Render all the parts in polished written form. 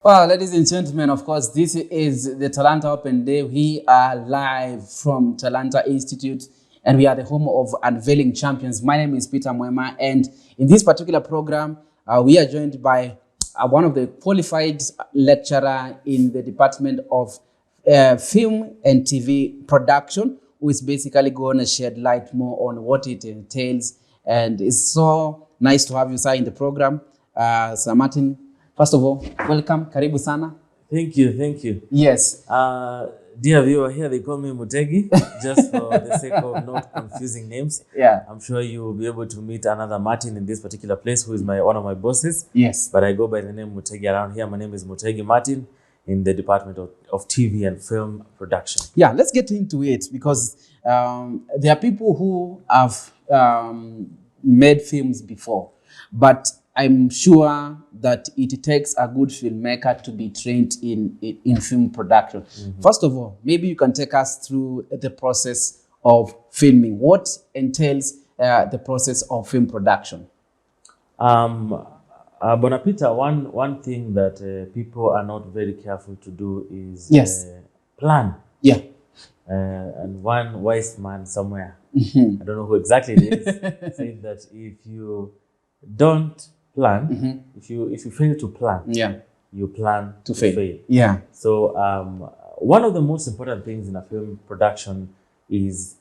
Well, ladies and gentlemen, of course, this is the Talanta Open Day. We are live from Talanta Institute, and we are the home of unveiling champions. My name is Peter Mwema, and in this particular program, we are joined by one of the qualified lecturer in the Department of Film and TV Production, who is basically going to shed light more on what it entails. And it's so nice to have you, sir, in the program. Sir Martin, first of all, welcome. Karibu sana. Thank you, thank you. Yes. Dear viewer, here they call me Mutegi, just for the sake of not confusing names. Yeah. I'm sure you will be able to meet another Martin in this particular place, who is one of my bosses. Yes. But I go by the name Mutegi around here. My name is Mutegi Martin in the Department of TV and Film Production. Yeah, let's get into it because there are people who have made films before, but I'm sure that it takes a good filmmaker to be trained in film production. Mm-hmm. First of all, maybe you can take us through the process of filming. What entails the process of film production? Bonapita, one thing that people are not very careful to do is plan. Yeah. And one wise man somewhere, I don't know who exactly it is, said that if you don't plan, if you fail to plan, you plan to fail. Yeah. So one of the most important things in a film production is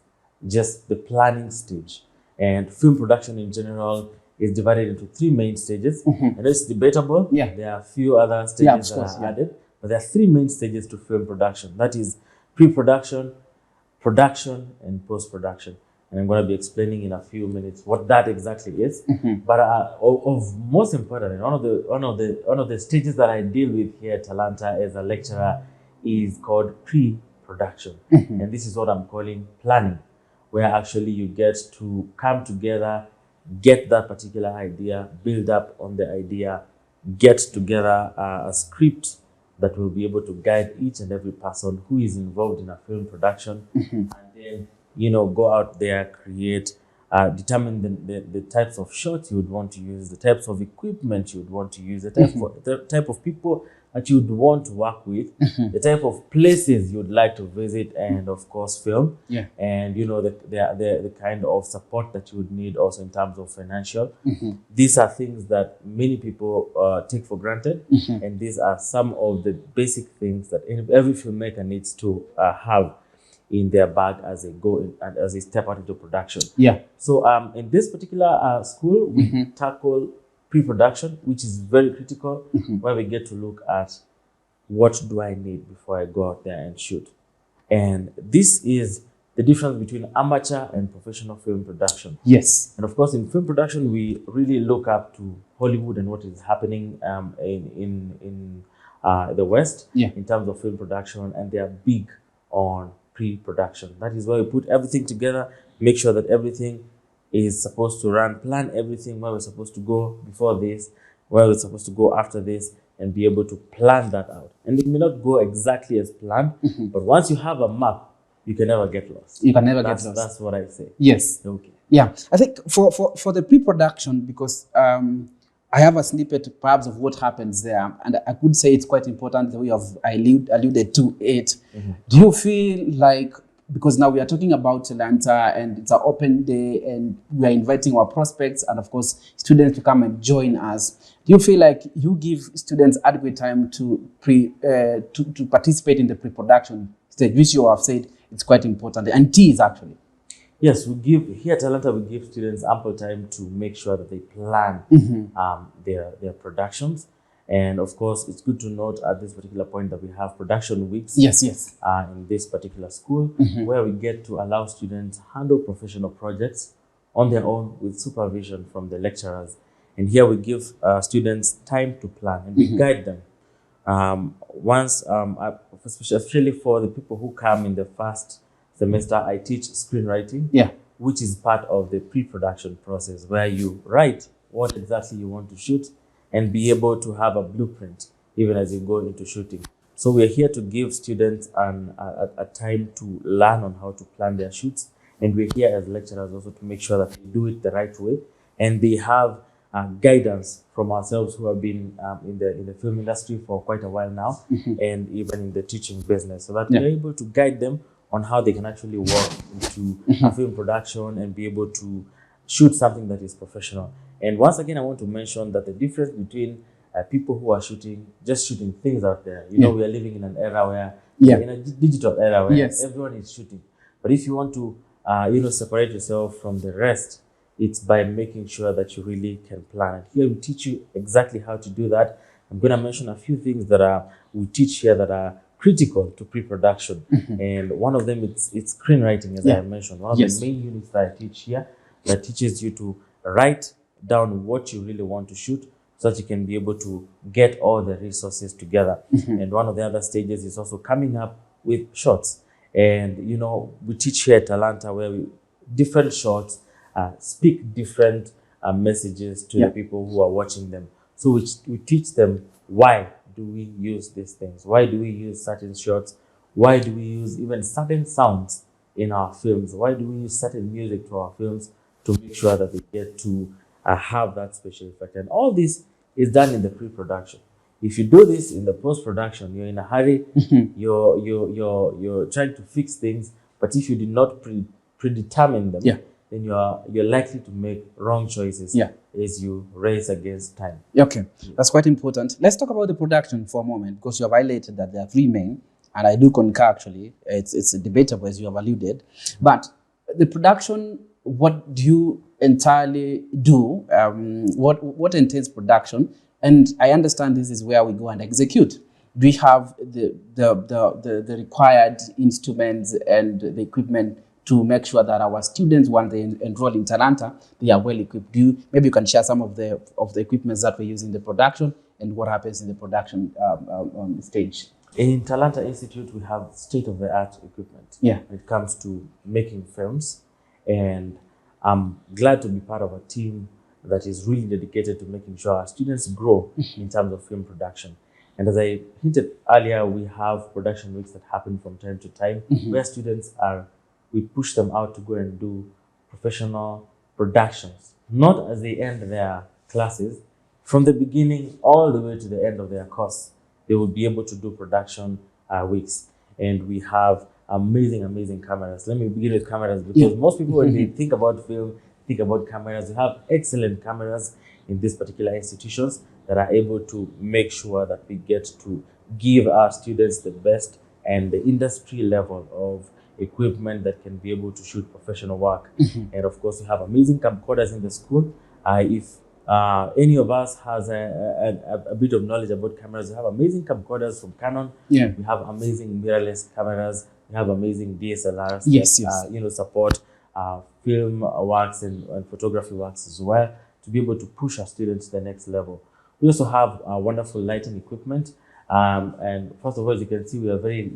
just the planning stage. And film production in general is divided into three main stages. And it's debatable. Yeah. There are a few other stages that are added, but there are three main stages to film production. That is pre-production, production, and post-production. And I'm going to be explaining in a few minutes what that exactly is. But of most important, and one of the stages that I deal with here at Talanta as a lecturer is called pre-production. And this is what I'm calling planning, where actually you get to come together, get that particular idea, build up on the idea, get together a script that will be able to guide each and every person who is involved in a film production, and then go out there, create, determine the types of shots you would want to use, the types of equipment you would want to use, the type of people that you would want to work with, the type of places you would like to visit, and of course film. And the kind of support that you would need also in terms of financial. These are things that many people take for granted, and these are some of the basic things that every filmmaker needs to have in their bag as they go in, and as they step out into production. So in this particular school, we tackle pre-production, which is very critical, where we get to look at what do I need before I go out there and shoot. And this is the difference between amateur and professional film production. Yes. And of course, in film production, we really look up to Hollywood and what is happening in the West in terms of film production, and they are big on pre-production. That is where we put everything together, make sure that everything is supposed to run, plan everything, where we're supposed to go before this, where we're supposed to go after this, and be able to plan that out. And it may not go exactly as planned, but once you have a map, you can never get lost. You can never get lost. That's what I say. Yes. Okay. Yeah. I think for the pre-production, because I have a snippet perhaps of what happens there, and I could say it's quite important the way of alluded to it. Do you feel like, because now we are talking about Talanta and it's an open day and we are inviting our prospects and of course students to come and join us, do you feel like you give students adequate time to participate in the pre-production stage, which you have said it's quite important, and it is actually? Yes, here at Talanta, we give students ample time to make sure that they plan their productions. And of course, it's good to note at this particular point that we have production weeks in this particular school, where we get to allow students handle professional projects on their own with supervision from the lecturers. And here we give students time to plan and we guide them. Especially for the people who come in the first semester, I teach screenwriting, which is part of the pre-production process, where you write what exactly you want to shoot and be able to have a blueprint even as you go into shooting. So we're here to give students a time to learn on how to plan their shoots, and we're here as lecturers also to make sure that they do it the right way, and they have guidance from ourselves who have been in the film industry for quite a while now, and even in the teaching business, so that we're able to guide them on how they can actually walk into a film production and be able to shoot something that is professional. And once again, I want to mention that the difference between people who are shooting things out there, you know, we are living in an era where we're in a digital era where everyone is shooting. But if you want to separate yourself from the rest, it's by making sure that you really can plan. And here we teach you exactly how to do that. I'm going to mention a few things that we teach here that are critical to pre-production. And one of them, it's screenwriting, as I mentioned. One of the main units that I teach here that teaches you to write down what you really want to shoot so that you can be able to get all the resources together. And one of the other stages is also coming up with shots. And, you know, we teach here at Talanta where different shots speak different messages to the people who are watching them. So we teach them, why do we use these things? Why do we use certain shots? Why do we use even certain sounds in our films? Why do we use certain music to our films to make sure that they get to have that special effect? And all this is done in the pre-production. If you do this in the post-production, you're in a hurry, you're trying to fix things, but if you did not predetermine them, then you're likely to make wrong choices as you race against time. Okay, that's quite important. Let's talk about the production for a moment, because you have highlighted that there are three main, and I do concur actually. It's debatable, as you have alluded. But the production, what do you entirely do? What entails production? And I understand this is where we go and execute. Do we have the required instruments and the equipment to make sure that our students, when they enroll in Talanta, they are well equipped? Maybe you can share some of the equipments that we use in the production and what happens in the production on the stage. In Talanta Institute, we have state-of-the-art equipment when it comes to making films. And I'm glad to be part of a team that is really dedicated to making sure our students grow in terms of film production. And as I hinted earlier, we have production weeks that happen from time to time where students we push them out to go and do professional productions, not as they end their classes. From the beginning all the way to the end of their course, they will be able to do production weeks. And we have amazing cameras. Let me begin with cameras, because most people, when they think about film, think about cameras. We have excellent cameras in these particular institutions that are able to make sure that we get to give our students the best and the industry level of equipment that can be able to shoot professional work. And of course, we have amazing camcorders in the school. If any of us has a bit of knowledge about cameras, we have amazing camcorders from Canon. We have amazing mirrorless cameras. We have amazing DSLRs that support film works and photography works as well, to be able to push our students to the next level. We also have wonderful lighting equipment. And first of all, as you can see, we are very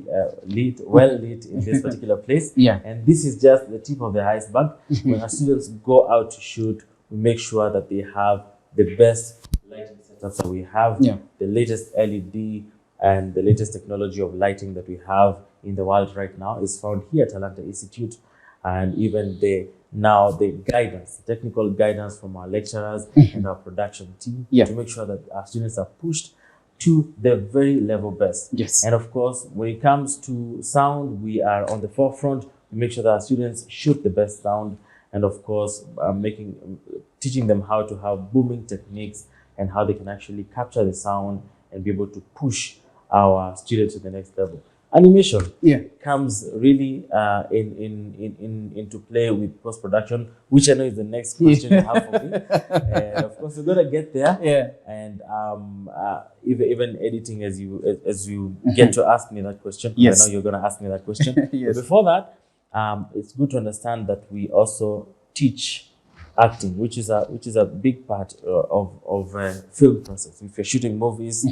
well lit in this particular place. And this is just the tip of the iceberg. When our students go out to shoot, we make sure that they have the best lighting setups that we have, the latest LED and the latest technology of lighting that we have in the world right now is found here at Talanta Institute. And even the guidance, technical guidance from our lecturers and our production team to make sure that our students are pushed to the very level best. And of course, when it comes to sound, we are on the forefront. We make sure that our students shoot the best sound, and of course, teaching them how to have booming techniques and how they can actually capture the sound and be able to push our students to the next level. Animation comes really into play with post-production, which I know is the next question you have for me. And of course, we're gonna get there. And even editing, as you get to ask me that question. I know you're gonna ask me that question. But before that, it's good to understand that we also teach acting, which is a big part of film process. If you're shooting movies,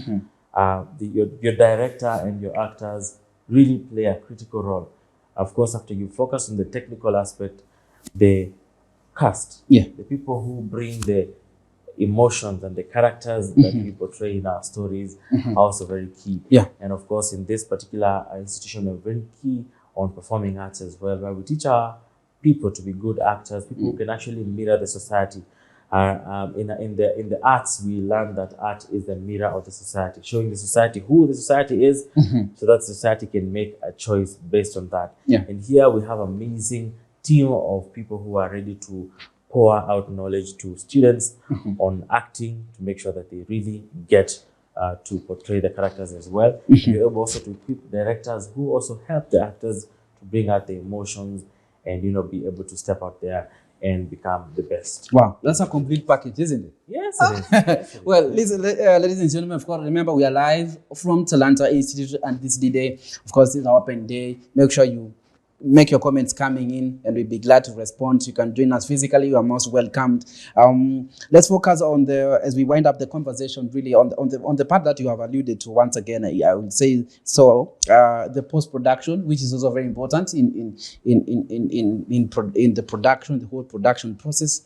your director and your actors really play a critical role. Of course, after you focus on the technical aspect, the cast, the people who bring the emotions and the characters that we portray in our stories are also very key. And of course, in this particular institution, we're very key on performing arts as well, where we teach our people to be good actors, people who can actually mirror the society. In the arts, we learn that art is the mirror of the society, showing the society who the society is, so that society can make a choice based on that. Yeah. And here we have an amazing team of people who are ready to pour out knowledge to students on acting, to make sure that they really get to portray the characters as well. We're able also to equip directors who also help the actors to bring out the emotions and be able to step out there and become the best. Wow, that's a complete package, isn't it? Yes, it is. Well, listen, ladies and gentlemen, of course, remember we are live from Talanta Institute, and this is the day. Of course, this is our open day. Make sure you make your comments coming in, and we'll be glad to respond. You can join us physically. You are most welcomed. Let's focus on as we wind up the conversation, really on the part that you have alluded to once again. I would say so. The post-production, which is also very important in the production, the whole production process.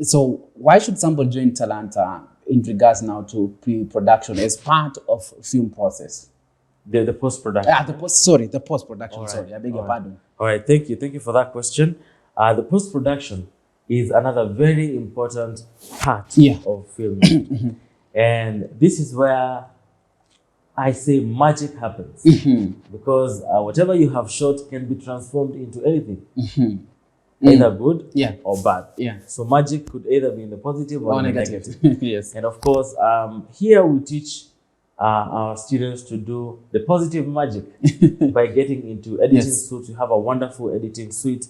So why should somebody join Talanta in regards now to pre-production as part of film process? The post-production. The post-production. Right. Sorry, I beg your pardon. All right, thank you for that question. The post-production is another very important part of filmmaking. And this is where I say magic happens. Because whatever you have shot can be transformed into anything. Either good or bad. So magic could either be in the positive or negative. Yes. And of course, here we teach our students to do the positive magic by getting into editing suites. We have a wonderful editing suite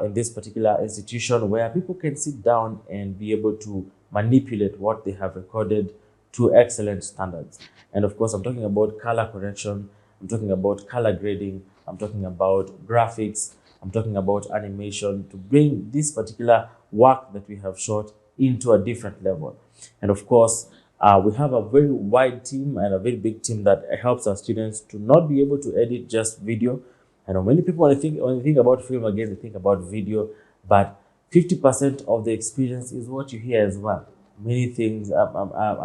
in this particular institution where people can sit down and be able to manipulate what they have recorded to excellent standards. And of course, I'm talking about color correction, I'm talking about color grading, I'm talking about graphics, I'm talking about animation, to bring this particular work that we have shot into a different level. And of course, we have a very wide team and a very big team that helps our students to not be able to edit just video. I know many people, when they think about film, again, they think about video, but 50% of the experience is what you hear as well. Many things,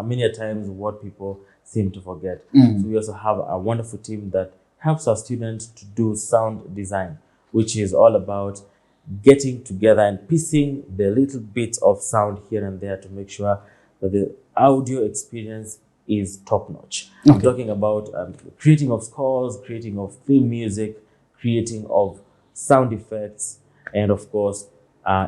many times, what people seem to forget. So we also have a wonderful team that helps our students to do sound design, which is all about getting together and piecing the little bits of sound here and there to make sure that the audio experience is top-notch. I'm talking about creating of scores, creating of theme music, creating of sound effects, and of course,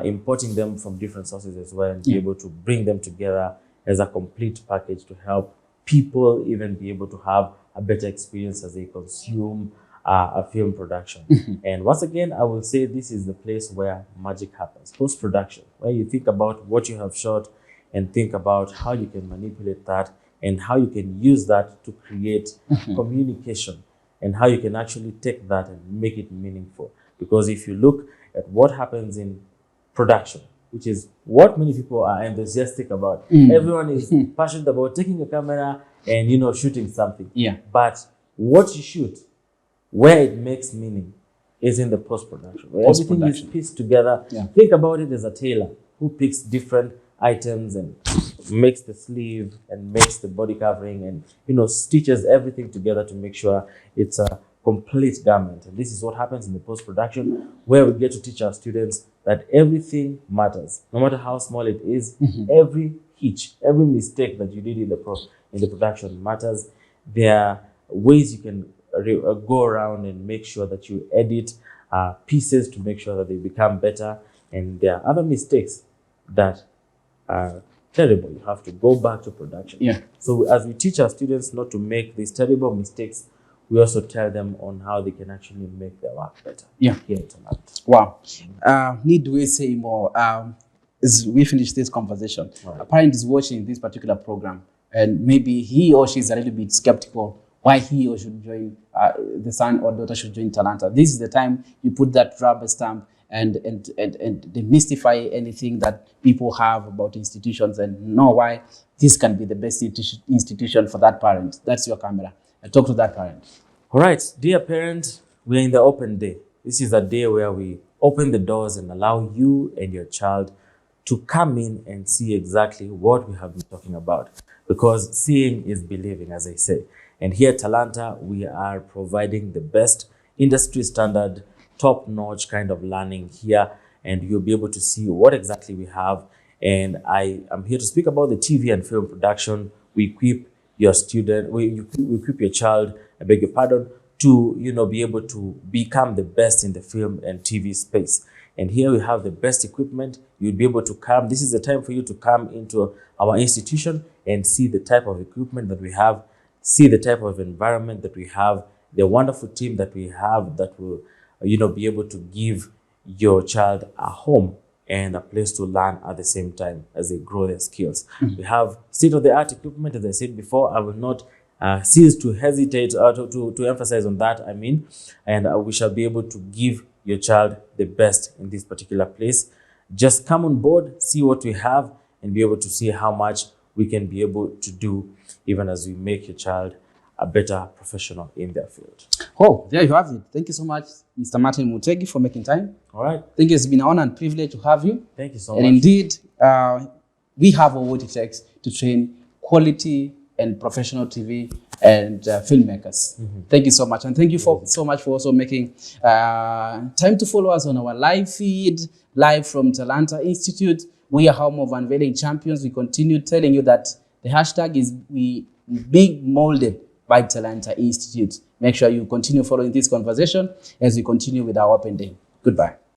importing them from different sources as well, and be able to bring them together as a complete package to help people even be able to have a better experience as they consume a film production. And once again, I will say this is the place where magic happens. Post-production, where you think about what you have shot and think about how you can manipulate that and how you can use that to create communication, and how you can actually take that and make it meaningful. Because if you look at what happens in production, which is what many people are enthusiastic about, everyone is passionate about taking a camera and shooting something. But what you shoot, where it makes meaning, is in the post-production, where everything is pieced together. Think about it as a tailor who picks different items and makes the sleeve and makes the body covering and stitches everything together to make sure it's a complete garment. And this is what happens in the post-production, where we get to teach our students that everything matters, no matter how small it is. Every hitch, every mistake that you did in the production matters. There are ways you can go around and make sure that you edit pieces to make sure that they become better. And there are other mistakes that are terrible. You have to go back to production. So as we teach our students not to make these terrible mistakes, we also tell them on how they can actually make their work better. Here tonight. Wow. Need we say more? As we finish this conversation, a parent is watching this particular program, and maybe he or she is a little bit skeptical why he or should join, the son or daughter should join Talanta. This is the time you put that rubber stamp and demystify anything that people have about institutions and know why this can be the best institution for that parent. That's your camera. And talk to that parent. All right, dear parent, we're in the open day. This is a day where we open the doors and allow you and your child to come in and see exactly what we have been talking about. Because seeing is believing, as I say. And here at Talanta, we are providing the best industry standard, top-notch kind of learning here, and you'll be able to see what exactly we have And I am here to speak about the TV and film production. We equip your student, we equip your child, I beg your pardon, to be able to become the best in the film and TV space. And here we have the best equipment. You'll be able to come. This is the time for you to come into our institution and see the type of equipment that we have, see the type of environment that we have, the wonderful team that we have that will, be able to give your child a home and a place to learn at the same time as they grow their skills. We have state-of-the-art equipment, as I said before. I will not cease to hesitate to emphasize on that, and we shall be able to give your child the best in this particular place. Just come on board, see what we have, and be able to see how much we can be able to do, even as we make your child a better professional in their field. Oh, there you have it. Thank you so much, Mr. Martin Mutegi, for making time. All right. I think it's been an honor and privilege to have you. Thank you so much. And indeed, we have all what it takes to train quality and professional TV and filmmakers. Thank you so much. And thank you so much for also making time to follow us on our live feed, live from Talanta Institute. We are home of unveiling champions. We continue telling you that the hashtag is we being molded by Talanta Institute. Make sure you continue following this conversation as we continue with our open day. Goodbye.